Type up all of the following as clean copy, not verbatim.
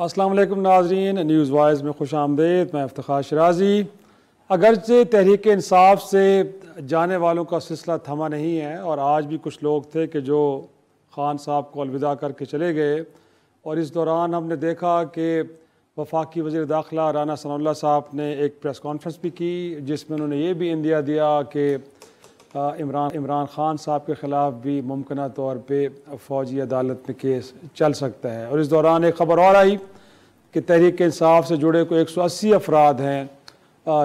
السلام علیکم ناظرین، نیوز وائز میں خوش آمدید۔ میں افتخار شرازی۔ اگرچہ تحریک انصاف سے جانے والوں کا سلسلہ تھما نہیں ہے، اور آج بھی کچھ لوگ تھے کہ جو خان صاحب کو الوداع کر کے چلے گئے، اور اس دوران ہم نے دیکھا کہ وفاقی وزیر داخلہ رانا ثناء اللہ صاحب نے ایک پریس کانفرنس بھی کی، جس میں انہوں نے یہ بھی اندیا دیا کہ عمران خان صاحب کے خلاف بھی ممکنہ طور پہ فوجی عدالت میں کیس چل سکتا ہے۔ اور اس دوران ایک خبر اور آئی کہ تحریک انصاف سے جڑے کوئی 180 افراد ہیں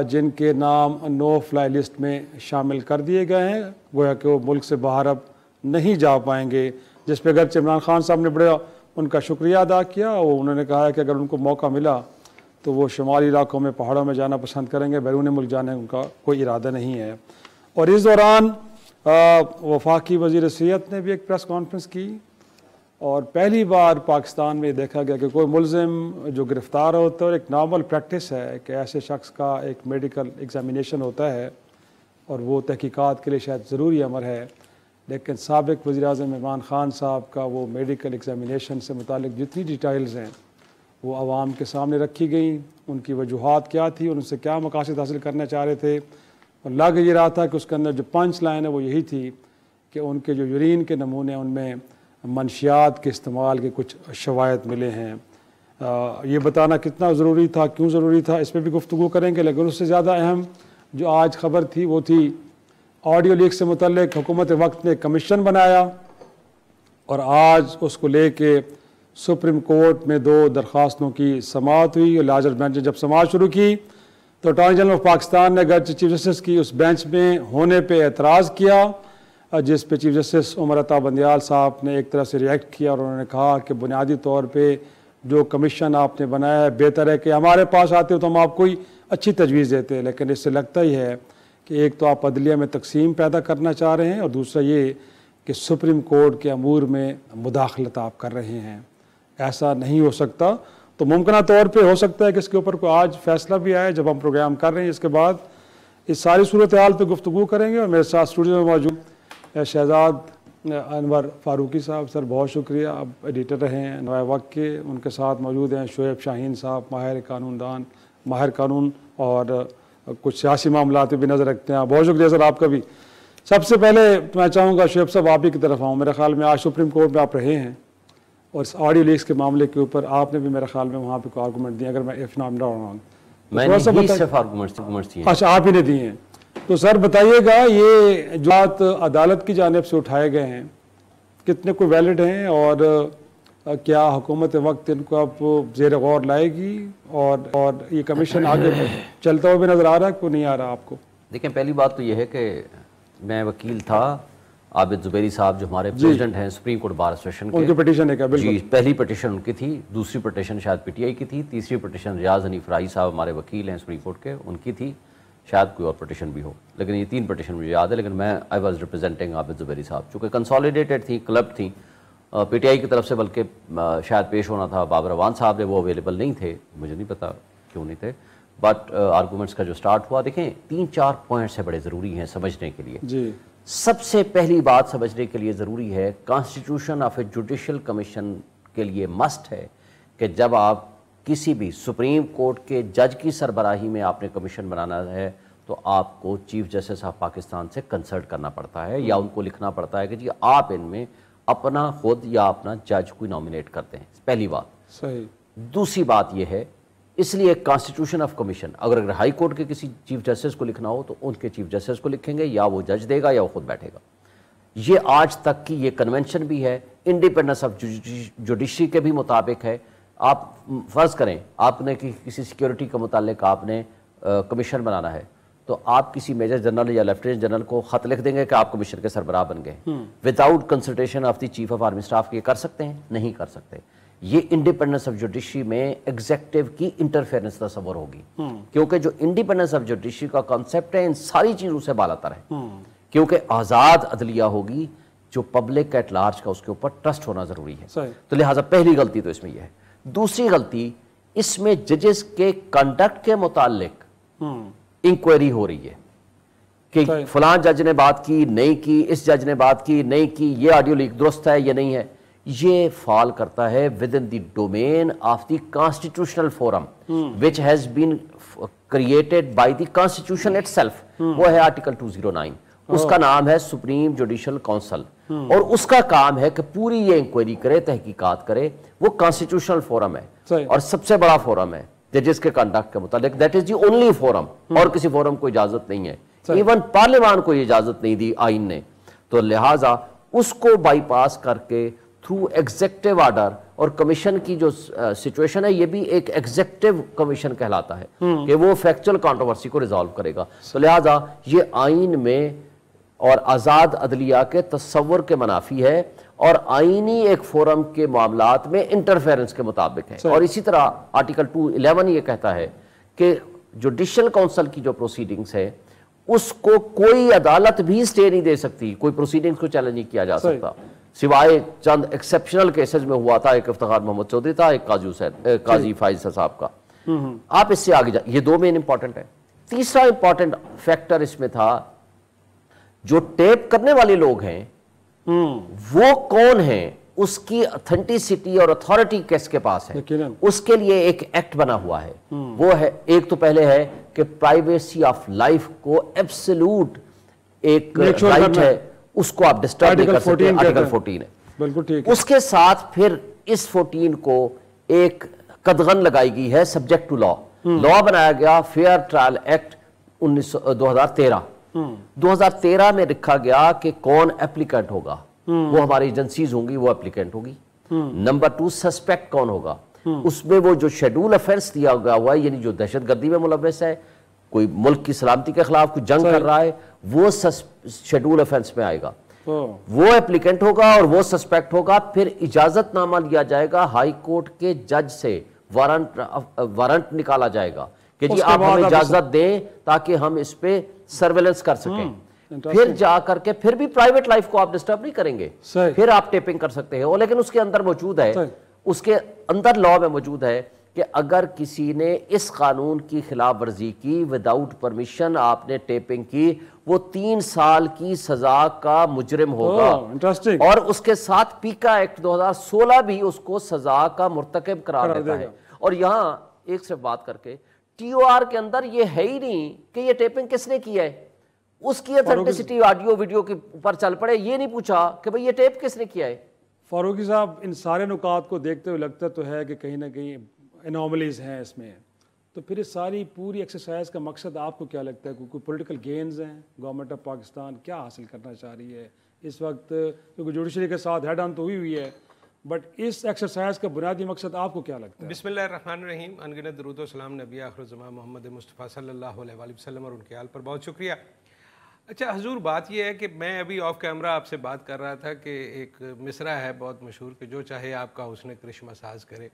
جن کے نام نو فلائی لسٹ میں شامل کر دیے گئے ہیں، گویا کہ وہ ملک سے باہر اب نہیں جا پائیں گے، جس پہ اگرچہ عمران خان صاحب نے بڑا ان کا شکریہ ادا کیا۔ انہوں نے کہا کہ اگر ان کو موقع ملا تو وہ شمالی علاقوں میں پہاڑوں میں جانا پسند کریں گے، بیرون ملک جانے ان کا کوئی ارادہ نہیں ہے۔ اور اس دوران وفاقی وزیر صحت نے بھی ایک پریس کانفرنس کی، اور پہلی بار پاکستان میں دیکھا گیا کہ کوئی ملزم جو گرفتار ہوتا ہے، اور ایک نارمل پریکٹس ہے کہ ایسے شخص کا ایک میڈیکل ایگزامینیشن ہوتا ہے، اور وہ تحقیقات کے لیے شاید ضروری امر ہے، لیکن سابق وزیر اعظم عمران خان صاحب کا وہ میڈیکل ایگزامینیشن سے متعلق جتنی ڈیٹیلز ہیں وہ عوام کے سامنے رکھی گئیں، ان کی وجوہات کیا تھی، ان سے کیا مقاصد حاصل کرنا چاہ رہے تھے، اور لگ یہ رہا تھا کہ اس کے اندر جو پنچ لائن ہے وہ یہی تھی کہ ان کے جو یورین کے نمونے ان میں منشیات کے استعمال کے کچھ شواہد ملے ہیں۔ یہ بتانا کتنا ضروری تھا، کیوں ضروری تھا، اس پہ بھی گفتگو کریں گے، لیکن اس سے زیادہ اہم جو آج خبر تھی وہ تھی آڈیو لیک سے متعلق حکومت وقت نے کمیشن بنایا، اور آج اس کو لے کے سپریم کورٹ میں 2 درخواستوں کی سماعت ہوئی۔ لارجر بینچ نے جب سماعت شروع کی تو اٹارنی جنرل آف پاکستان نے اگرچہ چیف جسٹس کی اس بینچ میں ہونے پہ اعتراض کیا، جس پہ چیف جسٹس عمر عطا بندیال صاحب نے ایک طرح سے ریئیکٹ کیا، اور انہوں نے کہا کہ بنیادی طور پہ جو کمیشن آپ نے بنایا ہے بہتر ہے کہ ہمارے پاس آتے ہو تو ہم آپ کو اچھی تجویز دیتے ہیں، لیکن اس سے لگتا ہی ہے کہ ایک تو آپ عدلیہ میں تقسیم پیدا کرنا چاہ رہے ہیں، اور دوسرا یہ کہ سپریم کورٹ کے امور میں مداخلت آپ کر رہے ہیں۔ ایسا نہیں ہو سکتا۔ تو ممکنہ طور پہ ہو سکتا ہے کہ اس کے اوپر کوئی آج فیصلہ بھی آئے جب ہم پروگرام کر رہے ہیں۔ اس کے بعد اس ساری صورتحال پہ گفتگو کریں گے، اور میرے ساتھ اسٹوڈیو میں موجود شہزاد انور فاروقی صاحب، سر بہت شکریہ، آپ ایڈیٹر رہے ہیں نوائے وقت کے۔ ان کے ساتھ موجود ہیں شعیب شاہین صاحب، ماہر قانون اور کچھ سیاسی معاملات بھی نظر رکھتے ہیں۔ بہت شکریہ سر آپ کا بھی۔ سب سے پہلے میں چاہوں گا شعیب صاحب آپ ہی کی طرف آؤں۔ میرے خیال میں آج سپریم کورٹ میں آپ رہے ہیں، اور اس آڈیو لیکس کے معاملے کے اوپر آپ نے بھی میرے خیال میں وہاں پہ کوئی آرگومنٹ دیے، اگر میں میں نے ہی صرف آرگومنٹس دیے۔ اچھا، آپ ہی نے دیے ہیں۔ تو سر بتائیے گا یہ جو بات عدالت کی جانب سے اٹھائے گئے ہیں کتنے کو ویلڈ ہیں، اور کیا حکومت وقت ان کو اب زیر غور لائے گی، اور یہ کمیشن آگے چلتا ہوا بھی نظر آ رہا ہے کہ نہیں آ رہا آپ کو؟ دیکھیں، پہلی بات تو یہ ہے کہ میں وکیل تھا عابد زبیری صاحب جو ہمارے پریزیڈنٹ ہیں سپریم کورٹ بار ایسوسیشن کے، ان کی پٹیشن ہے کیا؟ جی، پہلی پٹیشن ان کی تھی، دوسری پٹیشن شاید پی ٹی آئی کی تھی، تیسری پٹیشن ریاض حنیف رائی صاحب ہمارے وکیل ہیں سپریم کورٹ کے، ان کی تھی، شاید کوئی اور پٹیشن بھی ہو، لیکن یہ 3 پٹیشن مجھے یاد ہے۔ لیکن میں آئی واز ریپرزینٹنگ عابد زبیری صاحب، چونکہ کنسالیڈیٹڈ تھیں، کلب تھیں، پی ٹی آئی کی طرف سے بلکہ شاید پیش ہونا تھا بابر روان صاحب نے، وہ اویلیبل نہیں تھے، مجھے نہیں پتا کیوں نہیں تھے، بٹ آرگومنٹس کا جو سٹارٹ ہوا، دیکھیں 3-4 پوائنٹس ہیں بڑے ضروری ہیں سمجھنے کے لیے۔ جی، سب سے پہلی بات سمجھنے کے لیے ضروری ہے، constitution of a judicial commission کے لیے مسٹ ہے کہ جب آپ کسی بھی سپریم کورٹ کے جج کی سربراہی میں آپ نے کمیشن بنانا ہے تو آپ کو چیف جسٹس آف پاکستان سے کنسلٹ کرنا پڑتا ہے، یا ان کو لکھنا پڑتا ہے کہ جی آپ ان میں اپنا خود یا اپنا جج کوئی نامینیٹ کرتے ہیں، پہلی بات۔ صحیح۔ دوسری بات یہ ہے، اس لیے کانسٹیٹیوشن آف کمیشن اگر ہائی کورٹ کے کسی چیف جسٹس کو لکھنا ہو تو ان کے چیف جسٹس کو لکھیں گے، یا وہ جج دے گا یا وہ خود بیٹھے گا۔ یہ آج تک کی یہ کنونشن بھی ہے، انڈیپینڈنس آف جوڈیشری کے بھی مطابق ہے۔ آپ فرض کریں آپ نے کسی سیکیورٹی کے متعلق آپ نے کمیشن بنانا ہے، تو آپ کسی میجر جنرل یا لیفٹیننٹ جنرل کو خط لکھ دیں گے کہ آپ کمیشن کے سربراہ بن گئے، without consultation of the chief of army staff. یہ کر سکتے ہیں؟ نہیں کر سکتے۔ یہ انڈیپینڈنس آف جوڈیشری میں ایگزیکٹو کی انٹرفیئرنس تصور ہوگی، کیونکہ جو انڈیپینڈنس آف جوڈیشری کا کانسیپٹ ہے ان ساری چیزوں سے بالاتر ہے، کیونکہ آزاد عدلیہ ہوگی جو پبلک ایٹ لارج کا اس کے اوپر ٹرسٹ ہونا ضروری ہے۔ تو لہٰذا پہلی غلطی تو اس میں یہ ہے۔ دوسری غلطی، اس میں ججز کے کنڈکٹ کے متعلق انکوائری ہو رہی ہے کہ فلاں جج نے بات کی نہیں کی، اس جج نے بات کی نہیں کی، یہ آڈیو لیک درست ہے یا نہیں ہے۔ یہ فال کرتا ہے with in the domain of the constitutional forum which has been created by the constitution it self. وہ ہے آرٹیکل 209. اس کا نام ہے سپریم جوڈیشل کونسل, اور اس کا کام ہے کہ پوری یہ انکوائری کرے, تحقیقات کرے. وہ کانسٹیٹیوشنل فورم ہے اور سب سے بڑا فورم ہے ججز کے کنڈکٹ کے متعلق. That is the only forum, اور کسی فورم کو اجازت نہیں ہے. ایون پارلیمان کو یہ اجازت نہیں دی آئین نے. تو لہٰذا اس کو بائی پاس کر کے تھرو ایگزیکٹو آرڈر, اور کمیشن کی جو سچویشن ہے یہ بھی ایک ایگزیکٹو کمیشن کہلاتا ہے کہ وہ فیکچوئل کنٹروورسی کو ریزالو کرے گا. تو لہٰذا یہ آئین میں اور آزاد عدلیہ کے تصور کے منافی ہے, اور آئینی ایک فورم کے معاملات میں انٹرفیرنس کے مطابق ہے. اور اسی طرح آرٹیکل 211 یہ کہتا ہے کہ جوڈیشل کونسل کی جو پروسیڈنگز ہے اس کو کوئی عدالت بھی سٹے نہیں دے سکتی, کوئی پروسیڈنگز کو چیلنج نہیں کیا جا سکتا, سوائے چند ایکسیپشنل کیسز میں ہوا تھا. ایک افتخار محمد چودھری تھا, ایک قاضی فائز صاحب کا. آپ اس سے آگے یہ دو مین امپورٹنٹ ہے. تیسرا امپورٹنٹ فیکٹر اس میں تھا, جو ٹیپ کرنے والے لوگ ہیں وہ کون ہیں, اس کی اتھینٹسٹی اور اتھارٹی کس کے پاس ہے. اس کے لیے ایک ایکٹ بنا ہوا ہے. وہ ہے, ایک تو پہلے ہے کہ پرائیویسی آف لائف کو ایبسولوٹ ایک رائٹ ہے, اس کو آپ ڈسٹرب نہیں کر سکتے. آرٹیکل 14 ہے. بالکل ٹھیک. اس کے ساتھ پھر اس 14 کو ایک قدغن لگائی گئی ہے سبجیکٹ ٹو لا. لا بنایا گیا فیئر ٹرائل ایکٹ 2013. 2013 میں لکھا گیا کہ کون اپلیکینٹ ہوگا, وہ ہماری ایجنسیز ہوں گی, وہ اپلیکینٹ ہوگی. نمبر 2 سسپیکٹ کون ہوگا. اس میں وہ جو شیڈول افینس دیا گیا ہوا ہے, یعنی جو دہشت گردی میں ملوث ہے, کوئی ملک کی سلامتی کے خلاف کوئی جنگ کر رہا ہے, وہ شیڈول افینس میں آئے گا. وہ اپلیکینٹ ہوگا اور وہ سسپیکٹ ہوگا. پھر اجازت نامہ لیا جائے گا ہائی کورٹ کے جج سے, وارنٹ نکالا جائے گا کہ جی آپ ہمیں اجازت دیں تاکہ ہم اس پہ سرویلنس کر سکیں. پھر جا کر کے پھر بھی پرائیویٹ لائف کو آپ ڈسٹرب نہیں کریں گے, پھر آپ ٹیپنگ کر سکتے ہیں. لیکن اس کے اندر موجود ہے, اس کے اندر لا میں موجود ہے کہ اگر کسی نے اس قانون کی خلاف ورزی کی, وداؤٹ پرمیشن آپ نے ٹیپنگ کی, وہ 3 سال کی سزا کا مجرم ہوگا. اور اس کے ساتھ پیکا ایکٹ 2016 بھی اس کو سزا کا مرتکب قرار دیتا ہے. اور یہاں ایک سے بات کر کے, ٹی او آر کے اندر یہ ہے ہی نہیں کہ یہ ٹیپنگ کس نے کی ہے, اس کی اتھینٹسٹی آڈیو ویڈیو کے اوپر چل پڑے. یہ نہیں پوچھا کہ بھئی یہ ٹیپ کس نے کیا ہے. فاروقی صاحب, ان سارے نکات کو دیکھتے ہوئے لگتا تو ہے کہ کہیں نہ کہیں انوملیز ہیں اس میں. تو پھر اس ساری پوری ایکسرسائز کا مقصد آپ کو کیا لگتا ہے؟ کوئی پولیٹیکل گینز ہیں؟ گورنمنٹ آف پاکستان کیا حاصل کرنا چاہ رہی ہے اس وقت؟ کیونکہ جوڈیشری کے ساتھ ہیڈ آن تو ہوئی ہے, بٹ اس ایکسرسائز کا بنیادی مقصد آپ کو کیا لگتا ہے؟ بسم اللہ الرحمن الرحیم. انگنت درود و سلام نبی آخر الزمان محمد مصطفیٰ صلی اللہ علیہ وآلہ وسلم اور ان کے آل پر. بہت شکریہ. اچھا حضور, بات یہ ہے کہ میں ابھی آف کیمرہ آپ سے بات کر رہا تھا کہ ایک مصرع ہے بہت مشہور کہ جو چاہے آپ کا حسن کرشمہ ساز کرے.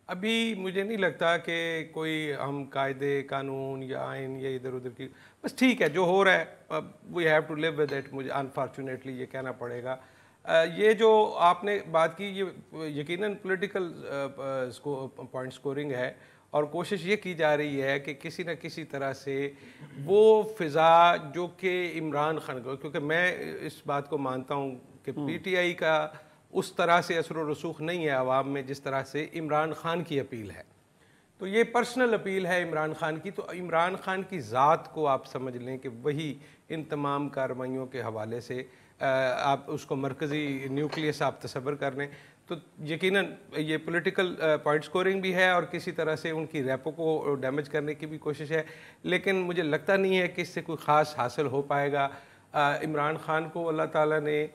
ابھی مجھے نہیں لگتا کہ کوئی ہم قاعدے قانون یا آئین یا ادھر ادھر کی, بس ٹھیک ہے جو ہو رہا ہے we have to live with it. مجھے انفارچونیٹلی یہ کہنا پڑے گا. یہ جو آپ نے بات کی یہ یقیناً پولیٹیکل پوائنٹ سکورنگ ہے, اور کوشش یہ کی جا رہی ہے کہ کسی نہ کسی طرح سے وہ فضا جو کہ عمران خان کو, کیونکہ میں اس بات کو مانتا ہوں کہ پی ٹی آئی کا اس طرح سے اثر و رسوخ نہیں ہے عوام میں جس طرح سے عمران خان کی اپیل ہے. تو یہ پرسنل اپیل ہے عمران خان کی. تو عمران خان کی ذات کو آپ سمجھ لیں کہ وہی ان تمام کارروائیوں کے حوالے سے آپ اس کو مرکزی نیوکلیس آپ تصور کر لیں. تو یقیناً یہ پولیٹیکل پوائنٹ سکورنگ بھی ہے اور کسی طرح سے ان کی ریپو کو ڈیمیج کرنے کی بھی کوشش ہے, لیکن مجھے لگتا نہیں ہے کہ اس سے کوئی خاص حاصل ہو پائے گا. عمران خان کو اللہ تعالیٰ نے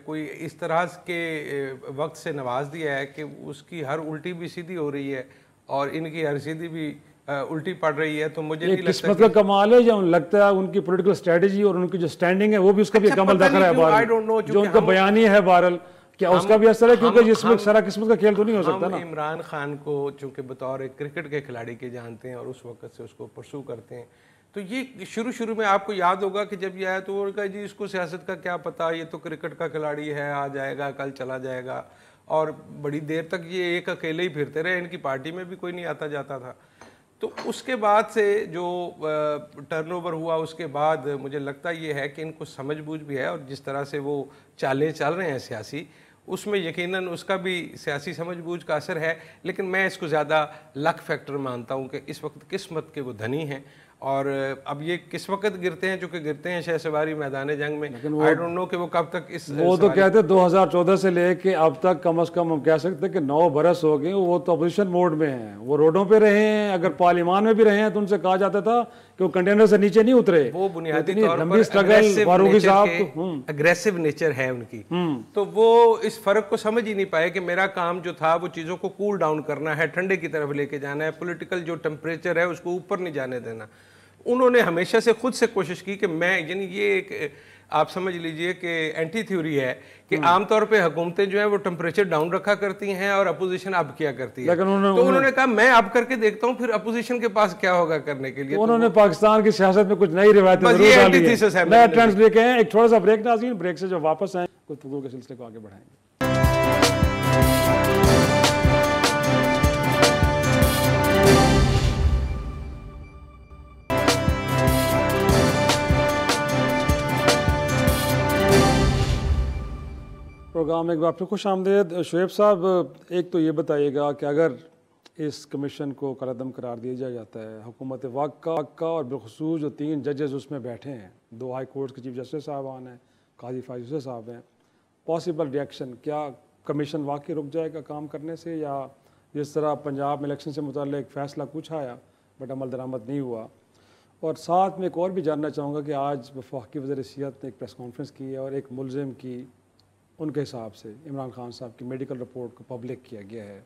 کوئی اس طرح کے وقت سے نواز دیا ہے کہ اس کی ہر الٹی بھی سیدھی ہو رہی ہے اور ان کی ہر سیدھی بھی الٹی پڑ رہی ہے. تو مجھے نہیں لگتا قسمت کا کمال ہے, یا لگتا ہے ان کی پولیٹیکل اسٹریٹجی اور ان کی جو سٹینڈنگ ہے وہ بھی اس کا بھی کمال دکھ رہا ہے بہرحال, جو ان کا بیانی ہے بہرحال, کیا اس کا بھی اثر ہے؟ کیونکہ اس میں سارا قسمت کا کھیل تو نہیں ہو سکتا نا. عمران خان کو چونکہ بطور ایک کرکٹ کے کھلاڑی کے جانتے ہیں اور اس وقت سے اس کو پرسو کرتے ہیں, تو یہ شروع میں آپ کو یاد ہوگا کہ جب یہ آیا تو وہ کہا جی اس کو سیاست کا کیا پتہ, یہ تو کرکٹ کا کھلاڑی ہے, آ جائے گا کل چلا جائے گا. اور بڑی دیر تک یہ ایک اکیلے ہی پھرتے رہے, ان کی پارٹی میں بھی کوئی نہیں آتا جاتا تھا. تو اس کے بعد سے جو ٹرن اوور ہوا اس کے بعد مجھے لگتا یہ ہے کہ ان کو سمجھ بوجھ بھی ہے, اور جس طرح سے وہ چالیں چل رہے ہیں سیاسی, اس میں یقیناً اس کا بھی سیاسی سمجھ بوجھ کا اثر ہے، لیکن میں اس کو زیادہ لک فیکٹر مانتا ہوں کہ اس وقت قسمت کے وہ دھنی ہیں، اور اب یہ کس وقت گرتے ہیں، چونکہ گرتے ہیں شہ سواری میدان جنگ میں، آئی ڈونٹ نو کہ وہ کب تک اس وہ تو کہتے ہیں 2014 سے لے کے اب تک کم از کم ہم کہہ سکتے ہیں کہ 9 برس ہو گئے، وہ تو اپوزیشن موڈ میں ہیں، وہ روڈوں پہ رہے ہیں، اگر پارلیمان میں بھی رہے ہیں تو ان سے کہا جاتا تھا کہ وہ کنٹینر سے نیچے نہیں اترے. وہ بنیادی اتنی طور لمبی پر اسٹرگل فاروقی صاحب اگریسو نیچر ہے ان کی، تو وہ اس فرق کو سمجھ ہی نہیں پائے کہ میرا کام جو تھا وہ چیزوں کو کول ڈاؤن کرنا ہے، ٹھنڈے کی طرف لے کے جانا ہے، پولیٹیکل جو ٹمپریچر ہے اس کو اوپر نہیں جانے دینا. انہوں نے ہمیشہ سے خود سے کوشش کی کہ میں، یعنی یہ ایک آپ سمجھ لیجئے کہ اینٹی تھیوری ہے کہ عام طور پہ حکومتیں جو ہیں وہ ٹمپریچر ڈاؤن رکھا کرتی ہیں اور اپوزیشن اب کیا کرتی ہے، تو انہوں نے کہا میں اب کر کے دیکھتا ہوں پھر اپوزیشن کے پاس کیا ہوگا کرنے کے لیے. انہوں نے پاکستان کی سیاست میں کچھ نئی روایتیں ضرور ڈالی ہیں، نئے ٹرینڈز لے کے ہیں. ایک تھوڑا سا بریک ناظرین، بریک سے جو واپس آئیں گفتگو کے سلسلے کو آگے بڑھائیں گے. پروگرام میں ایک بار پھر خوش آمدید. شعیب صاحب، ایک تو یہ بتائیے گا کہ اگر اس کمیشن کو کالعدم قرار دیا جاتا ہے، حکومت وقت کا اور بالخصوص جو 3 ججز اس میں بیٹھے ہیں، 2 ہائی کورٹس کے چیف جسٹس صاحبان ہیں، قاضی فائز یوسف صاحب ہیں، پاسبل ریئیکشن کیا کمیشن واقعی رک جائے گا کام کرنے سے، یا جس طرح پنجاب میں الیکشن سے متعلق فیصلہ کچھ آیا بٹ عمل درآمد نہیں ہوا؟ اور ساتھ میں ایک اور بھی جاننا چاہوں گا کہ آج وفاقی وزیر صحت نے ایک پریس کانفرنس کی ہے اور ایک ملزم کی ان کے حساب سے عمران خان صاحب کی میڈیکل رپورٹ کو پبلک کیا گیا ہے.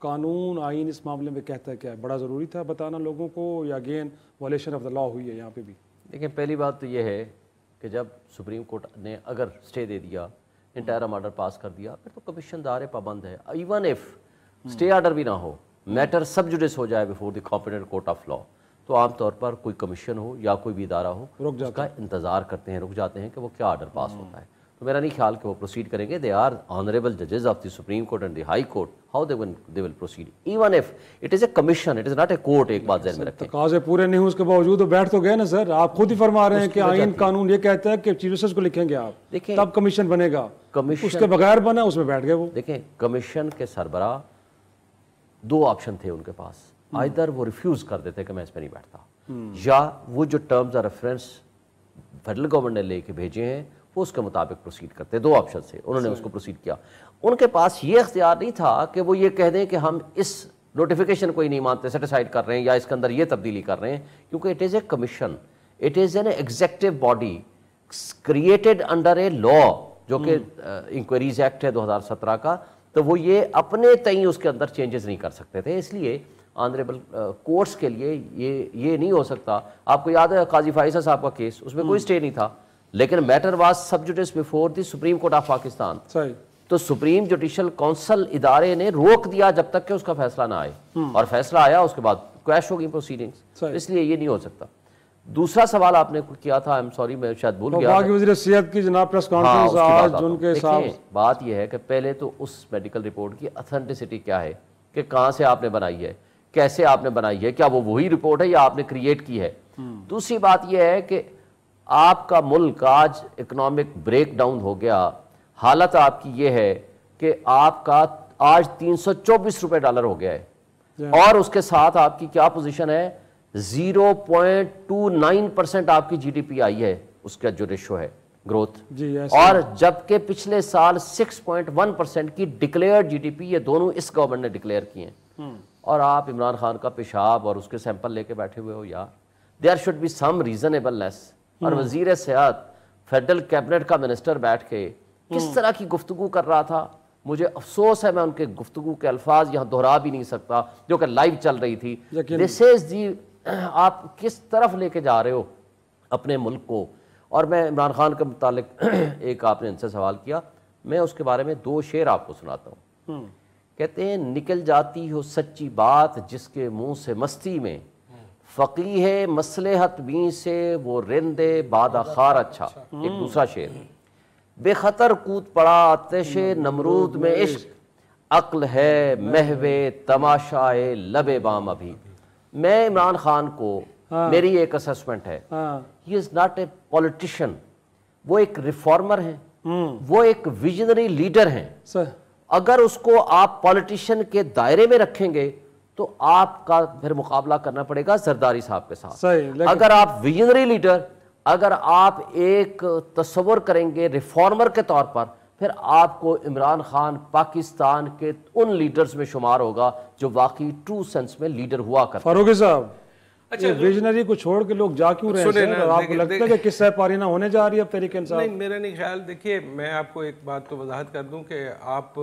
قانون آئین اس معاملے میں کہتا ہے کیا ہے؟ بڑا ضروری تھا بتانا لوگوں کو، یا اگین وائلیشن آف دا لا ہوئی ہے یہاں پہ بھی؟ دیکھیں، پہلی بات تو یہ ہے کہ جب سپریم کورٹ نے اگر اسٹے دے دیا، انٹائرم آرڈر پاس کر دیا، پھر تو کمیشن دار پابند ہے. ایون ایف اسٹے آرڈر بھی نہ ہو، میٹر سب جوڈس ہو جائے before the competent court of law, تو عام طور پر کوئی کمیشن ہو یا کوئی بھی ادارہ ہو اس کا انتظار کرتے ہیں، رک جاتے ہیں کہ وہ کیا آرڈر پاس ہوتا ہے. تو میرا نہیں خیال کہ وہ پروسیڈ کریں گے. دے آر آنریبل ججز of the supreme court and the high court, how they will proceed even if it is a commission, it is not a court. ایک بات ذہن میں رکھیں، تقاضے پورے نہیں ہوں اس کے باوجود وہ بیٹھ تو گئے نا سر. آپ خود ہی فرما رہے ہیں کہ آئین قانون یہ کہتا ہے کہ چیف جسٹس کو لکھیں گے آپ، تب کمیشن بنے گا. اس کے بغیر بنا، اس میں بیٹھ گئے وہ. دیکھیں، کمیشن کے سربراہ 2 آپشن تھے ان کے پاس، آئدر وہ ریفیوز کر دیتے کہ میں اس پہ نہیں بیٹھتا، یا وہ جو terms of reference federal government نے لے کے بھیجے ہیں وہ اس کے مطابق پروسیڈ کرتے. 2 آپشن سے انہوں نے اس کو پروسیڈ کیا. ان کے پاس یہ اختیار نہیں تھا کہ وہ یہ کہہ دیں کہ ہم اس نوٹیفیکیشن کو ہی نہیں مانتے، سیٹیسفائڈ کر رہے ہیں یا اس کے اندر یہ تبدیلی کر رہے ہیں، کیونکہ it is a commission, it is an executive body created under a law, جو کہ انکوائریز ایکٹ ہے 2017 کا. تو وہ یہ اپنے تئیں اس کے اندر چینجز نہیں کر سکتے تھے. اس لیے آنریبل کورٹس کے لیے یہ نہیں ہو سکتا. آپ کو یاد ہے قاضی فائزہ صاحب کا کیس، اس میں کوئی اسٹے نہیں تھا، لیکن matter was sub judice before the supreme court of Pakistan. تو سپریم جوڈیشل کونسل ادارے نے روک دیا جب تک کہ اس کا فیصلہ نہ آئے، اور فیصلہ آیا اس کے بعد کریش ہو گئی پروسیڈنگز. اس لیے یہ نہیں ہو سکتا. دوسرا سوال آپ نے کیا تھا، سوری میں شاید بھول گیا. وفاقی وزیر صحت کی جناب پریس کانفرنس آج ان کے ساتھ بات یہ ہے کہ پہلے تو اس میڈیکل رپورٹ کی اتھینٹسٹی کیا ہے، کہ کہاں سے آپ نے بنائی ہے، کیسے آپ نے بنائی ہے، کیا وہ وہی رپورٹ ہے یا آپ نے کریٹ کی ہے. دوسری بات یہ ہے کہ آپ کا ملک آج اکنامک بریک ڈاؤن ہو گیا. حالت آپ کی یہ ہے کہ آپ کا آج 324 روپے ڈالر ہو گیا ہے، اور اس کے ساتھ آپ کی کیا پوزیشن ہے، 0.29% آپ کی جی ڈی پی آئی ہے، اس کا جو ریشو ہے گروتھ، اور جبکہ پچھلے سال 6.1% کی ڈکلیئرڈ جی ڈی پی، یہ دونوں اس گورنمنٹ نے ڈکلیئر کیے ہیں. اور آپ عمران خان کا پیشاب اور اس کے سیمپل لے کے بیٹھے ہوئے ہو. یار دیئر شوڈ بی سم ریزنیبلنس. اور وزیر صحت فیڈرل کیبنٹ کا منسٹر بیٹھ کے کس طرح کی گفتگو کر رہا تھا. مجھے افسوس ہے میں ان کے گفتگو کے الفاظ یہاں دہرا بھی نہیں سکتا، جو کہ لائیو چل رہی تھی. دس از دی، آپ کس طرف لے کے جا رہے ہو اپنے ملک کو. اور میں عمران خان کے متعلق ایک آپ نے ان سے سوال کیا، میں اس کے بارے میں 2 شعر آپ کو سناتا ہوں. کہتے ہیں، نکل جاتی ہو سچی بات جس کے منہ سے مستی میں، فقیہ مصلحت بھی سے وہ رندے بادہ خار اچھا. ایک دوسرا شعر، بے خطر کود پڑا آتش نمرود میں عشق، عقل ہے محو تماشائے لب بام ابھی. میں عمران خان کو، میری ایک اسسمنٹ ہے، ہی از ناٹ اے پولیٹیشین، وہ ایک ریفارمر ہیں، وہ ایک ویژنری لیڈر ہیں. اگر اس کو آپ پالیٹیشین کے دائرے میں رکھیں گے تو آپ کا پھر مقابلہ کرنا پڑے گا زرداری صاحب کے ساتھ. اگر آپ ویژنری لیڈر، اگر آپ ایک تصور کریں گے ریفارمر کے طور پر، پھر آپ کو عمران خان پاکستان کے ان لیڈرز میں شمار ہوگا جو واقعی ٹرو سینس میں لیڈر ہوا کرتے. فاروقی صاحب، اچھا ویژنری کو چھوڑ کے لوگ جا کیوں رہے ہیں؟ آپ کو لگتا ہے کہ قصہ پارینہ ہونے جا رہی ہے اب تحریک انصاف؟ نہیں، میرا نہیں خیال. دیکھیے میں آپ کو ایک بات تو وضاحت کر دوں کہ آپ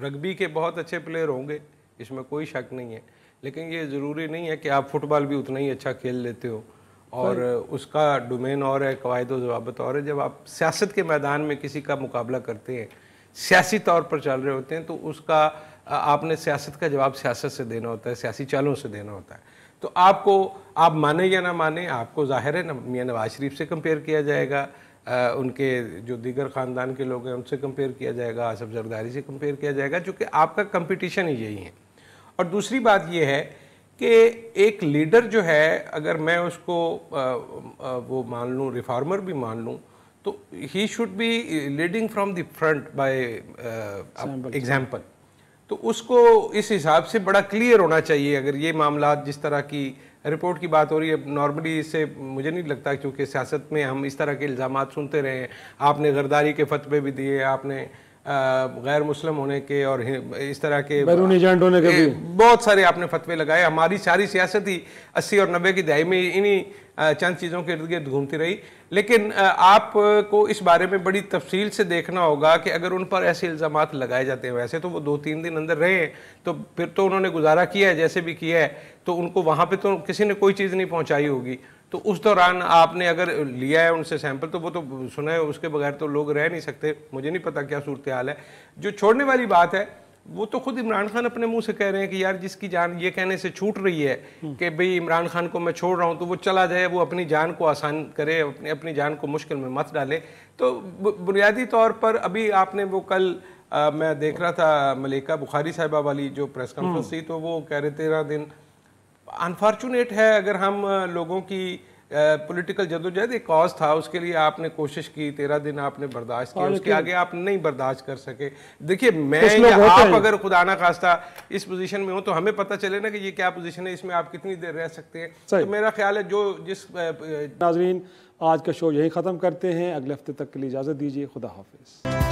رگبی کے بہت اچھے پلیئر ہوں گے، اس میں کوئی شک نہیں ہے، لیکن یہ ضروری نہیں ہے کہ آپ فٹ بال بھی اتنا ہی اچھا کھیل لیتے ہو، اور اس کا ڈومین اور ہے، قواعد و ضوابط اور ہے. جب آپ سیاست کے میدان میں کسی کا مقابلہ کرتے ہیں، سیاسی طور پر چل رہے ہوتے ہیں، تو اس کا آپ نے سیاست کا جواب سیاست سے دینا ہوتا ہے، سیاسی چالوں سے دینا ہوتا ہے. تو آپ کو، آپ مانیں یا نہ مانیں، آپ کو ظاہر ہے میاں نواز شریف سے کمپیئر کیا جائے گا، ان کے جو دیگر خاندان کے لوگ ہیں ان سے کمپیئر کیا جائے گا، آصف زرداری سے کمپیئر کیا جائے گا، چونکہ آپ کا کمپٹیشن ہی یہی ہے. اور دوسری بات یہ ہے کہ ایک لیڈر جو ہے، اگر میں اس کو وہ مان لوں، ریفارمر بھی مان لوں، تو ہی should be leading from the front by example. تو اس کو اس حساب سے بڑا کلیئر ہونا چاہیے. اگر یہ معاملات جس طرح کی رپورٹ کی بات ہو رہی ہے، نارملی اس سے مجھے نہیں لگتا، کیونکہ سیاست میں ہم اس طرح کے الزامات سنتے رہے ہیں. آپ نے غرداری کے فتوے بھی دیے، آپ نے غیر مسلم ہونے کے اور اس طرح کے بیرونی ایجنٹ ہونے کے بھی بہت سارے آپ نے فتوے لگائے. ہماری ساری سیاست ہی 80 اور 90 کی دہائی میں انہی چند چیزوں کے ارد گرد گھومتی رہی. لیکن آپ کو اس بارے میں بڑی تفصیل سے دیکھنا ہوگا کہ اگر ان پر ایسے الزامات لگائے جاتے ہیں، ویسے تو وہ 2-3 دن اندر رہے ہیں، تو پھر تو انہوں نے گزارا کیا ہے جیسے بھی کیا ہے، تو ان کو وہاں پہ تو کسی نے کوئی چیز نہیں پہنچائی ہوگی. تو اس دوران آپ نے اگر لیا ہے ان سے سیمپل، تو وہ تو سنا ہے، اس کے بغیر تو لوگ رہ نہیں سکتے. مجھے نہیں پتا کیا صورتحال ہے. جو چھوڑنے والی بات ہے وہ تو خود عمران خان اپنے منہ سے کہہ رہے ہیں کہ یار جس کی جان یہ کہنے سے چھوٹ رہی ہے کہ بھئی عمران خان کو میں چھوڑ رہا ہوں تو وہ چلا جائے، وہ اپنی جان کو آسان کرے، اپنی جان کو مشکل میں مت ڈالے. تو بنیادی طور پر ابھی آپ نے وہ کل میں دیکھ رہا تھا ملیکہ بخاری صاحبہ والی جو پریس کانفرنس تھی، تو وہ کہہ رہے 13 دن انفارچونیٹ ہے. اگر ہم لوگوں کی پولیٹیکل جدوجہد ایک کاز تھا، اس کے لیے آپ نے کوشش کی، 13 دن آپ نے برداشت کیا، اس کے آگے آپ نہیں برداشت کر سکے. دیکھیے میں یا آپ اگر خدا نہ خواستہ اس پوزیشن میں ہوں تو ہمیں پتہ چلے نا کہ یہ کیا پوزیشن ہے، اس میں آپ کتنی دیر رہ سکتے ہیں. تو میرا خیال ہے جس ناظرین آج کا شو یہی ختم کرتے ہیں. اگلے ہفتے تک کے لیے اجازت دیجیے. خدا حافظ.